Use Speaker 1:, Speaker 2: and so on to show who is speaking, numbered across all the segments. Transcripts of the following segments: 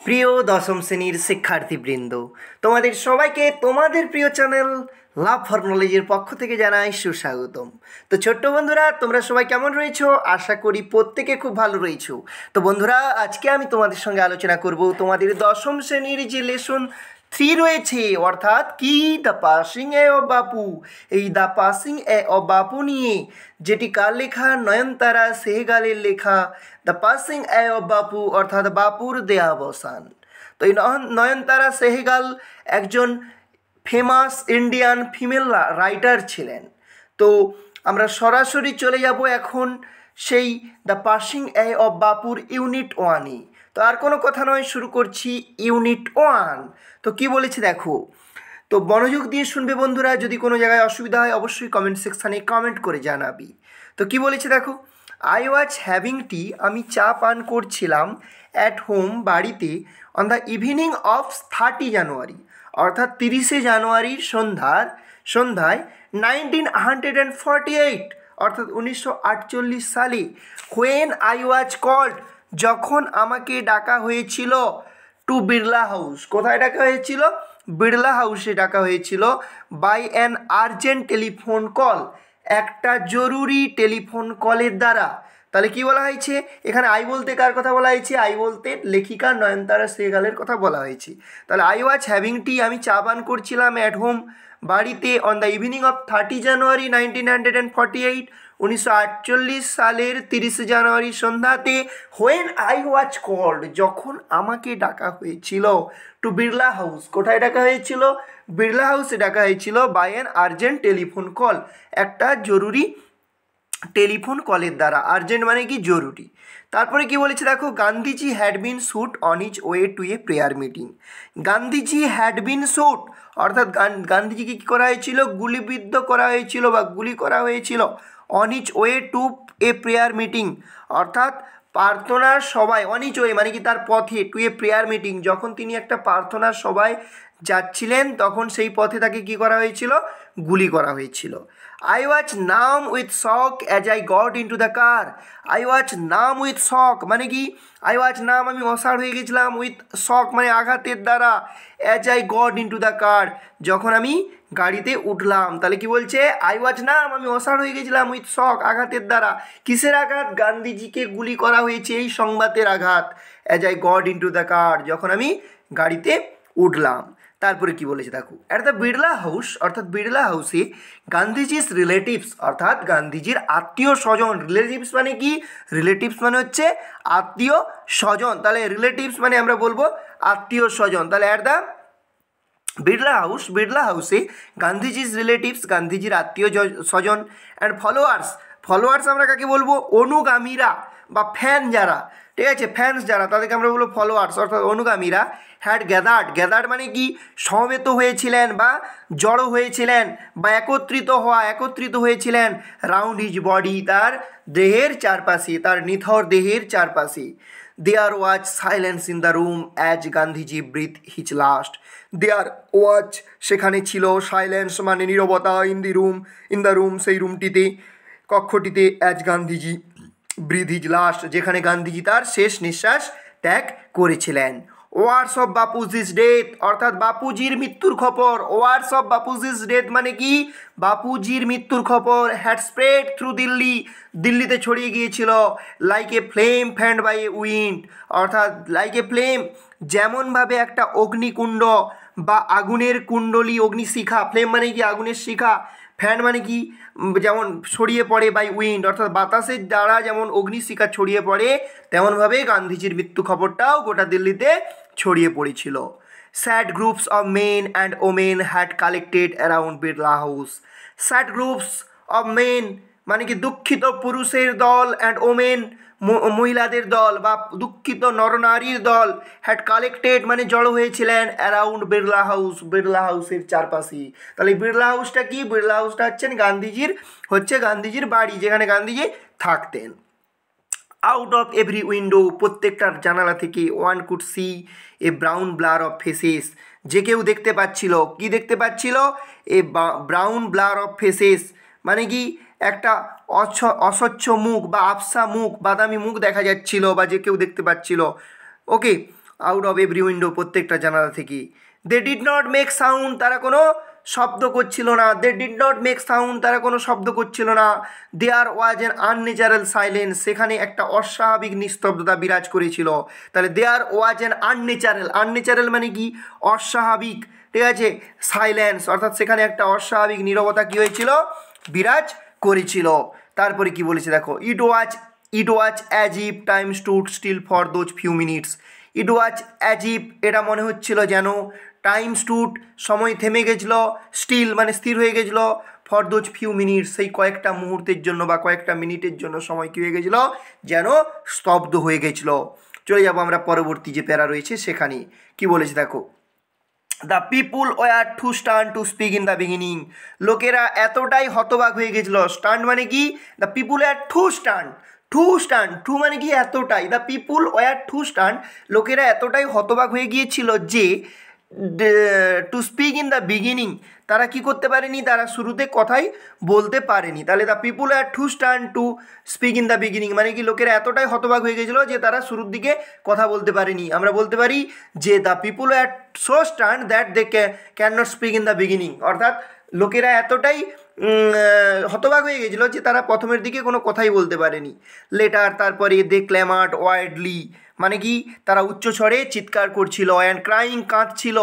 Speaker 1: প্রিয় দশম শ্রেণীর শিক্ষার্থীবৃন্দ, তোমাদের সবাইকে তোমাদের প্রিয় চ্যানেল লাভ ফর নলেজের পক্ষ থেকে জানাই সুস্বাগতম। তো ছোট্ট বন্ধুরা, তোমরা সবাই কেমন রয়েছো? আশা করি প্রত্যেকে খুব ভালো রয়েছো। তো বন্ধুরা, আজকে আমি তোমাদের সঙ্গে আলোচনা করব তোমাদের দশম শ্রেণীর যে লেসন 3 রয়েছে, অর্থাৎ কি দ্য পাসিং এ অফ বাপু। এই দ্য পাসিং এ অফ বাপু নিয়ে, যেটি কার লেখা? নয়নতারা সেহগালের লেখা দ্য পাসিং এ অফ বাপু, অর্থাৎ বাপুর দেহাবসান। তো এই নয়নতারা সেহগাল একজন ফেমাস ইন্ডিয়ান ফিমেল রাইটার ছিলেন। তো আমরা সরাসরি চলে যাব এখন সেই দ্য পাসিং এ অফ বাপুর ইউনিট 1-এ। তো আর কোনো কথা নয়, শুরু করছি ইউনিট 1। তো কি বলেছে দেখো, তো মনোযোগ দিয়ে শুনবে বন্ধুরা। যদি কোনো জায়গায় অসুবিধা হয় অবশ্যই কমেন্ট সেকশানে কমেন্ট করে জানাবি। তো কি বলেছে দেখো, আই ওয়াজ হ্যাভিং টি, আমি চা পান করছিলাম, অ্যাট হোম, বাড়িতে, অন দ্য ইভিনিং অফ 30 জানুয়ারি, অর্থাৎ 30শে জানুয়ারির সন্ধ্যায় 1948, অর্থাৎ 1948 সালে, হোয়েন আই ওয়াজ কল্ড, যখন আমাকে ডাকা হয়েছিল, টু বিড়লা হাউস, কোথায় ডাকা হয়েছিল? বিড়লা হাউসে ডাকা হয়েছিল, by an urgent telephone call, একটা জরুরি টেলিফোন কলের দ্বারা। তাহলে কি বলা হয়েছে এখানে? আই বলতে কার কথা বলা হয়েছে? আই বলতে লেখিকা নয়নতারা সেহগালের কথা বলা হয়েছে। তাহলে আই ওয়াজ হ্যাভিং টি, আমি চা পান করছিলাম, অ্যাট হোম, বাড়িতে, on the evening of 30 January 1948, 1948 সালের 30 জানুয়ারি সন্ধ্যাতে, হোয়েন আই ওয়াজ কল্ড, যখন আমাকে ডাকা হয়েছিল, টু বিড়লা হাউস, কোথায় ডাকা হয়েছিল? বিড়লা হাউসে ডাকা হয়েছিল, by an urgent telephone call, একটা জরুরি টেলিফোন কলের দ্বারা। আর্জেন্ট মানে কি? জরুরি। তারপরে কি বলেছে দেখো, Gandhiji had been shot on his way two a prayer meeting. Gandhiji had been shoot, অর্থাৎ গান্ধীজিকে কী করা হয়েছিল? গুলিবিদ্ধ করা হয়েছিল বা গুলি করা হয়েছিল, on his way two a prayer meeting, অর্থাৎ প্রার্থনার সভায়, অন হিজ ওয়ে মানে কি? তার পথে, টু এ প্রেয়ার মিটিং, যখন তিনি একটা প্রার্থনার সভায় যাচ্ছিলেন তখন সেই পথে তাকে কি করা হয়েছিল? গুলি করা হয়েছিল। I was numb with shock as I got into the car. I was numb with shock মানে কি? I was numb, আমি অসাড় হয়ে গেছিলাম, with shock মানে আঘাতের দ্বারা, as I got into the car, যখন আমি গাড়িতে উঠলাম। তাহলে কি বলছে? I was numb, আমি অসাড় হয়ে গেছিলাম, with shock আঘাতের দ্বারা। কিসের আঘাত? গান্ধীজিকে গুলি করা হয়েছে এই সংবাদের আঘাত। as I got into the car, যখন আমি গাড়িতে উঠলাম। তারপরে কি বলেছে দেখো, অ্যাট দ্য বিড়লা হাউস, অর্থাৎ বিড়লা হাউসে, গান্ধীজির রিলেটিভস, অর্থাৎ গান্ধীজির আত্মীয় স্বজন। রিলেটিভস মানে কি? রিলেটিভস মানে হচ্ছে আত্মীয় স্বজন। তাহলে রিলেটিভস মানে আমরা বলবো আত্মীয় স্বজন। তাহলে at the Birla house, Birla হাউসে, গান্ধীজির রিলেটিভস, গান্ধীজির আত্মীয় স্বজন, অ্যান্ড ফলোয়ার্স, ফলোয়ার্স আমরা কাকে বলবো? অনুগামীরা বা ফ্যান যারা, ঠিক আছে, ফ্যান্স যারা, তাদেরকে আমরা বলবো ফলোয়ার্স, অর্থাৎ অনুগামীরা। হ্যাড গ্যাদার্ড, গ্যাদার্ড মানে কি? সমবেত হয়েছিলেন বা জড়ো হয়েছিলেন বা একত্রিত হয়েছিলেন, রাউন্ড হিজ বডি, তার দেহের চারপাশে, তার নিথর দেহের চারপাশে। There was silence in the room as Gandhiji breathe his last. There was, সেখানে ছিল, সাইলেন্স মানে নীরবতা, ইন দ্য রুম সেই রুমটিতে, কক্ষটিতে, as Gandhiji breathe his last, যেখানে গান্ধীজি তার শেষ নিঃশ্বাস ত্যাগ করেছিলেন। ওয়ার্ডস অফ বাপুজিস ডেথ, অর্থাৎ বাপুজির মৃত্যুর খবর। ওয়ার্ডস অফ বাপুজিস ডেথ মানে কি? বাপুজির মৃত্যুর খবর। হ্যাড স্প্রেড থ্রু দিল্লি, দিল্লিতে ছড়িয়ে গিয়েছিল, like a flame fanned by a wind, অর্থাৎ লাইক এ ফ্লেম, যেমনভাবে একটা অগ্নিকুণ্ড বা আগুনের কুণ্ডলী, অগ্নিশিখা, ফ্লেম মানে কি? আগুনের শিখা, ফ্যান মানে কি? যেমন ছড়িয়ে পড়ে, বাই উইন্ড, অর্থাৎ বাতাসের দ্বারা যেমন অগ্নিশিখা ছড়িয়ে পড়ে, তেমনভাবে গান্ধীজির মৃত্যু খবরটাও গোটা দিল্লিতে ছড়িয়ে পড়েছিল। Sad groups of men and women had collected around Birla house. Sad groups of men মানে কি? দুঃখিত পুরুষের দল, অ্যান্ড ওমেন মহিলাদের দল বা দুঃখিত নরনারীর দল, হ্যাড কালেক্টেড মানে জড়ো হয়েছিলেন, অ্যারাউন্ড বিড়লা হাউস, বিড়লা হাউসের চারপাশে। তাহলে বিড়লা হাউসটা কি? বিড়লা হাউসটা গান্ধীজির বাড়ি, যেখানে গান্ধীজি থাকতেন। আউট অফ এভরি উইন্ডো, প্রত্যেকটার জানালা থেকে, one could see a brown blur of faces, যে কেউ দেখতে পাচ্ছিল, কি দেখতে পাচ্ছিল? A brown blur of faces মানে কি? একটা অস্বচ্ছ মুখ বা আবসা মুখ, বাদামি মুখ দেখা যাচ্ছিল বা যে কেউ দেখতে পাচ্ছিল। Okay, out of every window, প্রত্যেকটা জানালা থেকে। They did not make sound, তারা কোনো শব্দ করছিল না। They did not make sound, তারা কোনো শব্দ করছিল না। There was an unnatural silence, সেখানে একটা অস্বাভাবিক নিস্তব্ধতা বিরাজ করেছিল। তাহলে there was an unnatural, unnatural মানে কি অস্বাভাবিক, ঠিক আছে, সাইলেন্স অর্থাৎ সেখানে একটা অস্বাভাবিক নীরবতা কী হয়েছিল, বিরাজ করেছিল। তারপরে কি বলেছে দেখো, it was as if time stood still for those few minutes. It was as if, এটা মনে হচ্ছিল যেন, টাইম স্টুড সময় থেমে গেছিলো, স্টিল মানে স্থির হয়ে গেছিলো, ফর দোজ ফিউ মিনিটস সেই কয়েকটা মুহূর্তের জন্য বা কয়েকটা মিনিটের জন্য সময় কী হয়ে গেছিলো, যেন স্তব্ধ হয়ে গেছিলো। চলে যাবো আমরা পরবর্তী যে প্যারা রয়েছে সেখানে। কি বলেছে দেখো, the people were too stun to speak in the beginning, লোকেরা এতটাই হতবাক হয়ে গেছিলো। স্টান মানে কি, দ্য পিপুল ওয়ার টু মানে কি এতটাই, দ্য পিপুল ওয়ার টু স্টান, লোকেরা এতটাই হতবাক হয়ে গিয়েছিল যে two speak in the beginning, তারা কি করতে পারেনি, তারা শুরুতে কথাই বলতে পারেনি। তাহলে the people are too stun to speak in the beginning মানে কি লোকেরা এতটাই হতবাক হয়ে গেছিলো যে তারা শুরুর দিকে কথা বলতে পারেনি। আমরা বলতে পারি যে the people are so stun that they can not speak in the beginning, অর্থাৎ লোকেরা এতটাই হতবাক হয়ে গেছিলো যে তারা প্রথমের দিকে কোনো কথাই বলতে পারেনি। লেটার, তারপরে দে ক্ল্যামার্ড ওয়াইডলি মানে কি তারা উচ্চস্বরে চিৎকার করছিল, অ্যান্ড ক্রাইং কাঁদছিল।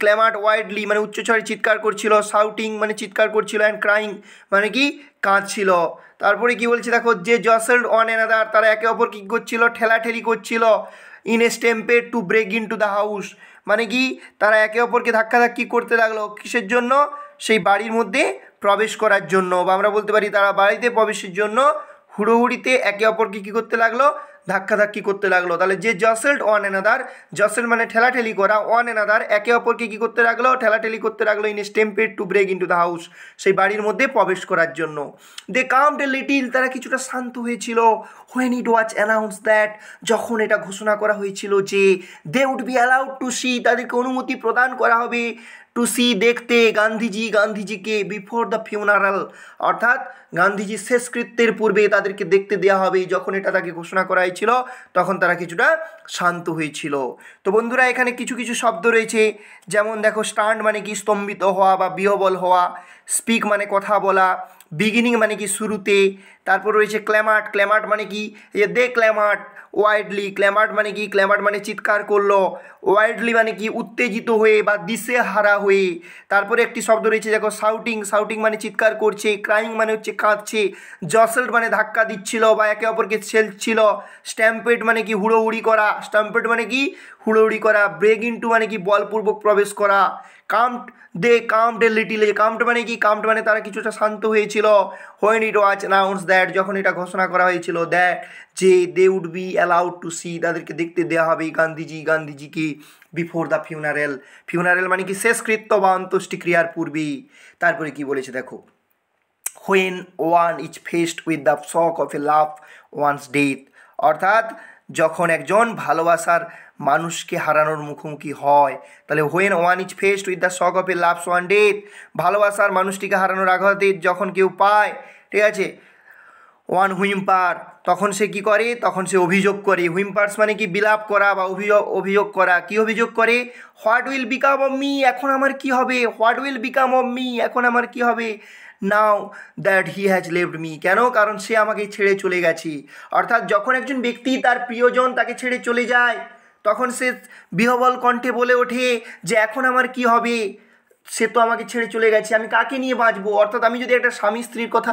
Speaker 1: ক্ল্যামার্ড ওয়াইডলি মানে উচ্চস্বরে চিৎকার করছিল, শাউটিং মানে চিৎকার করছিল, অ্যান্ড ক্রাইং মানে কি কাঁদছিল। তারপরে কি বলছে দেখো, যে জসেলড অন অ্যানাদার, তারা একে অপর কী করছিল, ঠেলাঠেলি করছিল। In a stampede to break in to the house মানে কি তারা একে অপরকে ধাক্কাধাক্কি করতে লাগলো, কিসের জন্য, সেই বাড়ির মধ্যে প্রবেশ করার জন্য, বা আমরা বলতে পারি তারা বাড়িতে প্রবেশের জন্য হুড়োহুড়িতে একে অপরকে কী করতে লাগলো, ধাক্কাধাক্কি করতে লাগলো। তাহলে যে জসেলড অন অ্যানাদার, জসেল মানে ঠেলাঠেলি করা, অন অ্যানাদার একে অপরকে কী করতে লাগলো, ঠেলাঠেলি করতে লাগলো। In stampede to break in to the house সেই বাড়ির মধ্যে প্রবেশ করার জন্য। দে কামড এ লিটিল, তারা কিছুটা শান্ত হয়েছিল। When it was announce that, যখন এটা ঘোষণা করা হয়েছিল যে they would be allowed to see, তাদেরকে অনুমতি প্রদান করা হবে, টু সি দেখতে গান্ধীজিকে বিফোর দ্য ফিউনারাল, অর্থাৎ গান্ধীজির শেষকৃত্যের পূর্বে তাদেরকে দেখতে দেওয়া হবে। যখন এটা তাকে ঘোষণা করা হয়েছিল তখন তারা কিছুটা শান্ত হয়েছিল। তো বন্ধুরা এখানে কিছু কিছু শব্দ রয়েছে, যেমন দেখো স্টান্ড মানে কি স্তম্ভিত হওয়া বা বিহবল হওয়া, স্পিক মানে কথা বলা, বিগিনিং মানে কি শুরুতে, তারপর রয়েছে ক্ল্যামার্ট মানে কি যে দে ক্ল্যামার্ট ওয়াইডলি, ক্ল্যামার্ট মানে কি, ক্ল্যামার্ট মানে চিৎকার করলো, ওয়াইডলি মানে কি উত্তেজিত হয়ে বা দিশেহারা হয়ে। তারপরে একটি শব্দ রয়েছে দেখো শাউটিং মানে চিৎকার করছে, ক্রাইং মানে হচ্ছে কাঁদছে, জসেলড মানে ধাক্কা দিচ্ছিল বা একে অপরকে ছেলছিল, স্ট্যাম্পেড মানে কি হুড়োহুড়ি করা, স্ট্যাম্পেড মানে কি হুড়োহুড়ি করা, ব্রেক ইনটু মানে কি বলপূর্বক প্রবেশ করা, কামড এ লিটিল, কামড মানে কি, কামড মানে তারা কিছুটা শান্ত হয়েছিল। When it was announce that, যখন এটা ঘোষণা করা হয়েছিল, দ্যাট যে they would be allowed to see, তাদেরকে দেখতে দেওয়া হবে গান্ধীজিকে বিফোর দ্য ফিউনারেল মানে কি শেষকৃত্য বা অন্ত্যেষ্টিক্রিয়ার পূর্বে। তারপরে কি বলেছে দেখো, when one is faced with the shock of a love one's death, অর্থাৎ যখন একজন ভালোবাসার মানুষকে হারানোর মুখোমুখি হয়, তাহলে when one is faced with the shock of a love one death, ভালোবাসার মানুষটিকে হারানোর আঘাতে যখন কেউ পায়, ঠিক আছে, ওয়ান হুইম্পার তখন সে কি করে, তখন সে অভিযোগ করে। হুইম্পার্স মানে কি বিলাপ করা বা অভিযোগ করা। কি অভিযোগ করে, what will become of me, এখন আমার কি হবে, what will become of me, এখন আমার কি হবে, now that he has leaved me, কেন, কারণ সে আমাকে ছেড়ে চলে গেছে। অর্থাৎ যখন একজন ব্যক্তি তার প্রিয়জন তাকে ছেড়ে চলে যায় তখন সে বিহবল কণ্ঠে বলে ওঠে যে এখন আমার কি হবে, সে তো আমাকে ছেড়ে চলে গেছে, আমি কাকে নিয়ে বাঁচবো। অর্থাৎ আমি যদি একটা স্বামী স্ত্রীর কথা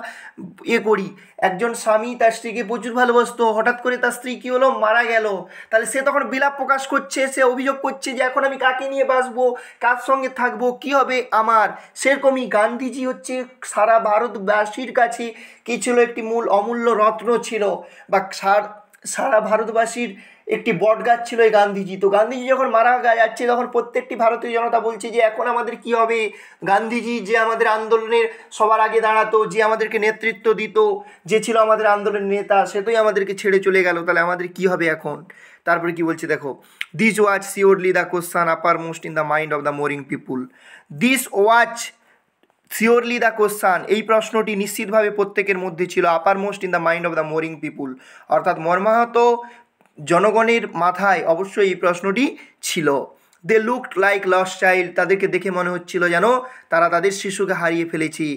Speaker 1: করি, একজন স্বামী তার স্ত্রীকে প্রচুর ভালোবাসতো, হঠাৎ করে তার স্ত্রী কী হলো, মারা গেল, তাহলে সে তখন বিলাপ প্রকাশ করছে, সে অভিযোগ করছে যে এখন আমি কাকে নিয়ে বাঁচবো, কার সঙ্গে থাকবো, কি হবে আমার। সেরকমই গান্ধীজি হচ্ছে সারা ভারতবাসীর কাছে কী ছিল, একটি অমূল্য রত্ন ছিল, বা সারা ভারতবাসীর একটি বটগাছ ছিল এই গান্ধীজি। তো গান্ধীজি যখন মারা যাচ্ছে তখন প্রত্যেকটি ভারতীয় জনতা বলছে যে এখন আমাদের কি হবে, গান্ধীজি যে আমাদের আন্দোলনের সবার আগে দাঁড়াতো, যে আমাদেরকে নেতৃত্ব দিত, যে ছিল আমাদের আন্দোলনের নেতা, সে তোই আমাদেরকে ছেড়ে চলে গেল, তাহলে আমাদের কি হবে এখন। তারপরে কি বলছে দেখো, this was surely the question uppermost in the mind of the mourning people, this was surely the question, এই প্রশ্নটি নিশ্চিতভাবে প্রত্যেকের মধ্যে ছিল, uppermost in the mind of the mourning people, অর্থাৎ মর্মাহত জনগণের মাথায় অবশ্যই এই প্রশ্নটি ছিল। They looked like lost child, তাদেরকে দেখে মনে হচ্ছিল যেন তারা তাদের শিশুকে হারিয়ে ফেলেছি।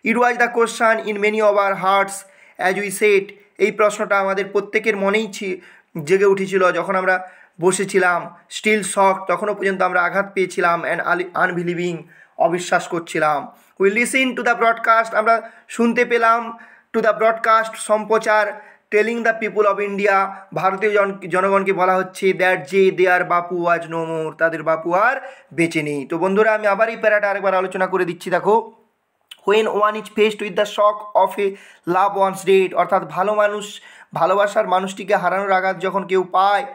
Speaker 1: It was the question in many of our hearts as we sat, এই প্রশ্নটা আমাদের প্রত্যেকের মনেই জেগে উঠেছিল যখন আমরা বসেছিলাম। স্টিল শক, তখনও পর্যন্ত আমরা আঘাত পেয়েছিলাম। অ্যান্ড আনবিলিভিং, অবিশ্বাস করছিলাম। We listen to the broadcast, আমরা শুনতে পেলাম। টু দ্য ব্রডকাস্ট, সম্প্রচার। Telling the people of India, ভারতীয় জনগণকে বলা হচ্ছে দ্যাট যে দেয়ার বাপু আজ নো মোর, তাদের বাপু আর বেঁচে নেই। তো বন্ধুরা আমি আবার এই প্যারাটা আরেকবার আলোচনা করে দিচ্ছি, দেখো। When one is faced with the shock of a love one's death, অর্থাৎ ভালোবাসার মানুষটিকে হারানোর আঘাত যখন কেউ পায়,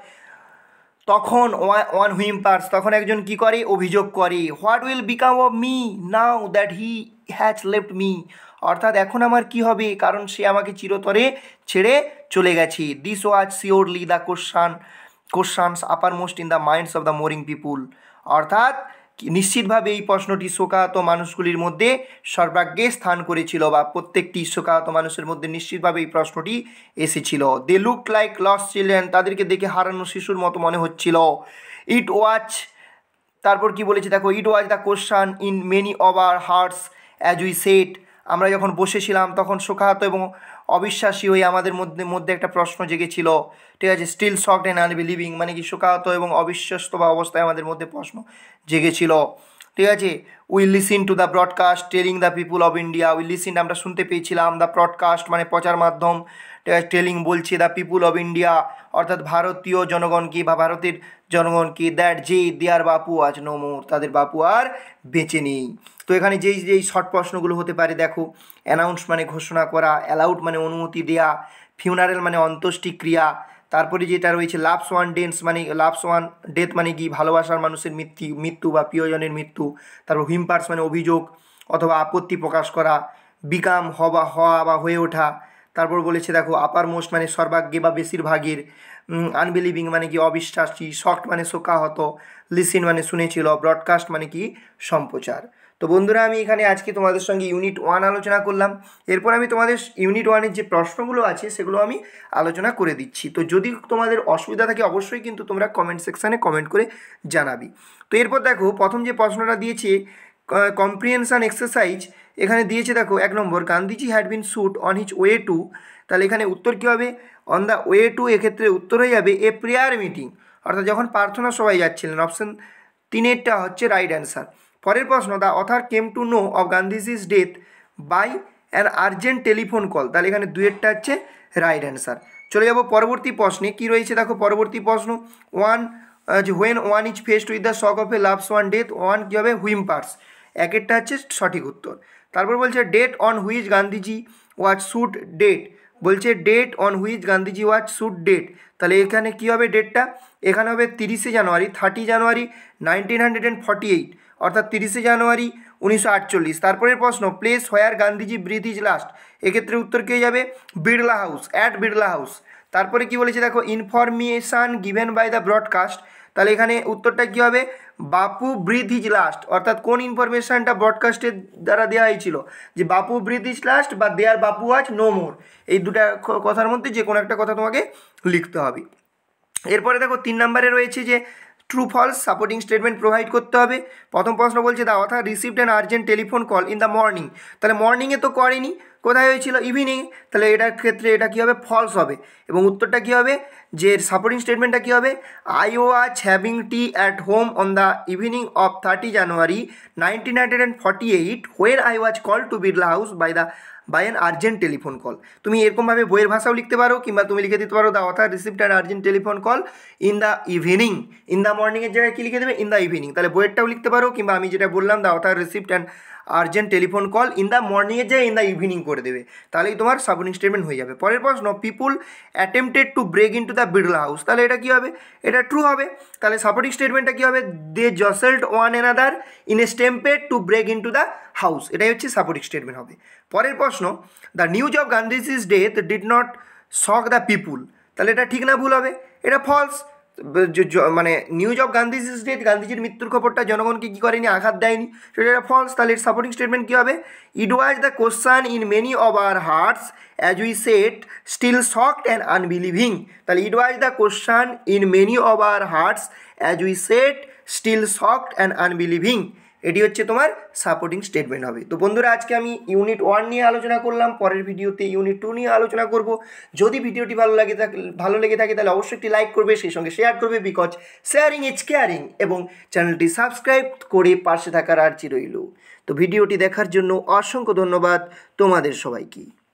Speaker 1: তখন ওয়ান হুইম্পার্স, তখন একজন কি করে, অভিযোগ করে। What will become of me now that he has left me, অর্থাৎ এখন আমার কি হবে কারণ সে আমাকে চিরতরে ছেড়ে চলে গেছে। This was surely the questions uppermost in the minds of the mourning people, অর্থাৎ নিশ্চিতভাবে এই প্রশ্নটি শোকাহত মানুষগুলির মধ্যে সর্বাগ্রে স্থান করেছিল, বা প্রত্যেকটি শোকাহত মানুষের মধ্যে নিশ্চিতভাবে এই প্রশ্নটি এসেছিল। They look like lost children, তাদেরকে দেখে হারানো শিশুর মতো মনে হচ্ছিল। ইট ওয়াজ, তারপর কি বলেছে দেখো, it was the question in many of our hearts as we sat, আমরা যখন বসেছিলাম তখন শোকাহত এবং অবিশ্বাসী হয়ে আমাদের মধ্যে একটা প্রশ্ন জেগেছিল। ঠিক আছে, স্টিল শকড অ্যান্ড আনবিলিভিং, মানে কি শোকাহত এবং অবিশ্বাস্ত বা অবস্থায় আমাদের মধ্যে প্রশ্ন জেগেছিল। ঠিক আছে, we listen to the broadcast telling the people of India, we listen আমরা শুনতে পেয়েছিলাম, দ্য ব্রডকাস্ট মানে প্রচার মাধ্যম, টেলিং বলছে, দ্য পিপুল অফ ইন্ডিয়া অর্থাৎ ভারতীয় জনগণকে বা ভারতের জনগণকে, দ্যাট যে দেয়ার বাপু আজ নো মোর, তাদের বাপু আর বেঁচে নেই। তো এখানে যেই শর্ট প্রশ্নগুলো হতে পারে দেখো, অ্যানাউন্স মানে ঘোষণা করা, অ্যালাউড মানে অনুমতি দেয়া, ফিউনারেল মানে অন্ত্যেষ্টিক্রিয়া, তারপরে যেটা রয়েছে লাভস ওয়ান ডেথ মানে কি ভালোবাসার মানুষের মৃত্যু বা প্রিয়জনের মৃত্যু, তারপর হুইম্পার্স মানে অভিযোগ অথবা আপত্তি প্রকাশ করা, বিকাম হওয়া বা হয়ে ওঠা, তারপর বলেছে দেখো আপার মোস্ট মানে সর্বাগ্রে বা বেশিরভাগের, আনবিলিভিং মানে কি অবিশ্বাসী, শকড মানে শোকাহত, লিসেন মানে শুনেছিল, ব্রডকাস্ট মানে কি সম্প্রচার। তো বন্ধুরা আমি এখানে আজকে তোমাদের সঙ্গে ইউনিট 1 আলোচনা করলাম। এরপর আমি তোমাদের ইউনিট 1-এর যে প্রশ্নগুলো আছে সেগুলো আমি আলোচনা করে দিচ্ছি। তো যদি তোমাদের অসুবিধা থাকে অবশ্যই কিন্তু তোমরা কমেন্ট সেকশানে কমেন্ট করে জানাবি। তো এরপর দেখো প্রথম যে প্রশ্নটা দিয়েছে কম্প্রিহেনশন এক্সারসাইজ, এখানে দিয়েছে দেখো 1 নম্বর, Gandhiji had been shot on his way to, তাহলে এখানে উত্তর কী হবে, অন দ্য ওয়ে টু, এক্ষেত্রে উত্তর হয়ে যাবে এ প্রেয়ার মিটিং, অর্থাৎ যখন প্রার্থনা সভায় যাচ্ছিলেন। অপশান 3-এরটা হচ্ছে রাইট অ্যান্সার। পরের প্রশ্ন, the author came to know of Gandhiji's death by an urgent telephone call, তাহলে এখানে 2-এরটা হচ্ছে রাইট অ্যান্সার। চলে যাব পরবর্তী প্রশ্নে, কী রয়েছে দেখো পরবর্তী প্রশ্ন, when one is faced with the shock of a loves one death, one কী হবে, হুইম্পার্স, একেরটা হচ্ছে সঠিক উত্তর। তারপর বলছে date on which Gandhiji was shot date, বলছে date on which Gandhiji was shot date, তাহলে এখানে কী হবে ডেটটা, এখানে হবে 30 জানুয়ারি 30 জানুয়ারি 1948, অর্থাৎ 30 জানুয়ারি 1948। তারপরের প্রশ্ন, place where Gandhiji breath is last, এক্ষেত্রে উত্তর কী হয়ে যাবে, Birla house, at Birla house. তারপরে কি বলেছে দেখো, information given by the broadcast, তাহলে এখানে উত্তরটা কী হবে, বাপু ব্রিথ ইজ লাস্ট, অর্থাৎ কোন ইনফরমেশানটা ব্রডকাস্টের দ্বারা দেওয়া হয়েছিল, যে বাপু ব্রিথ ইজ লাস্ট বা দেয়ার বাপু আজ নো মোর, এই দুটা কথার মধ্যে যে কোনো একটা কথা তোমাকে লিখতে হবে। এরপরে দেখো 3 নম্বরে রয়েছে যে true false supporting statement provide করতে হবে। প্রথম প্রশ্ন বলছে the author received an urgent telephone call in the morning, তাহলে মর্নিংয়ে তো করেনি, কোথায় হয়েছিল, ইভিনিং, তাহলে এটার ক্ষেত্রে এটা কী হবে, ফলস হবে। এবং উত্তরটা কী হবে, যে সাপোর্টিং স্টেটমেন্টটা কী হবে, I was having tea at home on the evening of 30 January 1948 when I was call to Birla house by an urgent telephone call. তুমি এরকমভাবে বইয়ের ভাষাও লিখতে পারো, কিংবা তুমি লিখে দিতে পারো the author received an urgent telephone call in the evening, in the মর্নিংয়ের জায়গায় কী লিখে দেবে, ইন দ্য ইভিনিং, তাহলে বইয়েরটাও লিখতে পারো, কিংবা আমি যেটা বললাম the author received an urgent telephone call in the মর্নিংয়ের জায়গায় ইন দ্য ইভিনিং করে দেবে, তাহলেই তোমার সাপোর্টিং স্টেটমেন্ট হয়ে যাবে। পরের প্রশ্ন, people attempted to break in to the Birla house, তাহলে এটা কী হবে, এটা ট্রু হবে, তাহলে সাপোর্টিং স্টেটমেন্টটা কী হবে, they jostled one another in a stampede to break in to the house, এটাই হচ্ছে সাপোর্টিং স্টেটমেন্ট হবে। পরের প্রশ্ন, the news of Gandhiji's death did not shock the people, তাহলে এটা ঠিক না ভুল হবে, এটা ফলস, মানে নিউজ অফ গান্ধীজির ডেথ, গান্ধীজির মৃত্যুর খবরটা জনগণকে কী করেনি, আঘাত দেয়নি, সেটা একটা ফলস। তাহলে এর সাপোর্টিং স্টেটমেন্ট কী হবে? It was the question in many of our hearts as we sat still shocked and unbelieving. তাহলে it was the question in many of our hearts as we sat still shocked and unbelieving. এটি হচ্ছে তোমার supporting statement হবে। তো বন্ধুরা, আজকে আমি unit 1 নিয়ে আলোচনা করলাম, পরের ভিডিওতে ইউনিট 2 নিয়ে আলোচনা করব। যদি ভিডিওটি ভালো লেগে থাকে তাহলে অবশ্যই একটি লাইক করবে, সেই সঙ্গে শেয়ার করবে, বিকজ শেয়ারিং ইজ কেয়ারিং, এবং চ্যানেলটি সাবস্ক্রাইব করে পাশে থাকার আর্জি রইল। তো ভিডিওটি দেখার জন্য অসংখ্য ধন্যবাদ তোমাদের সবাইকে।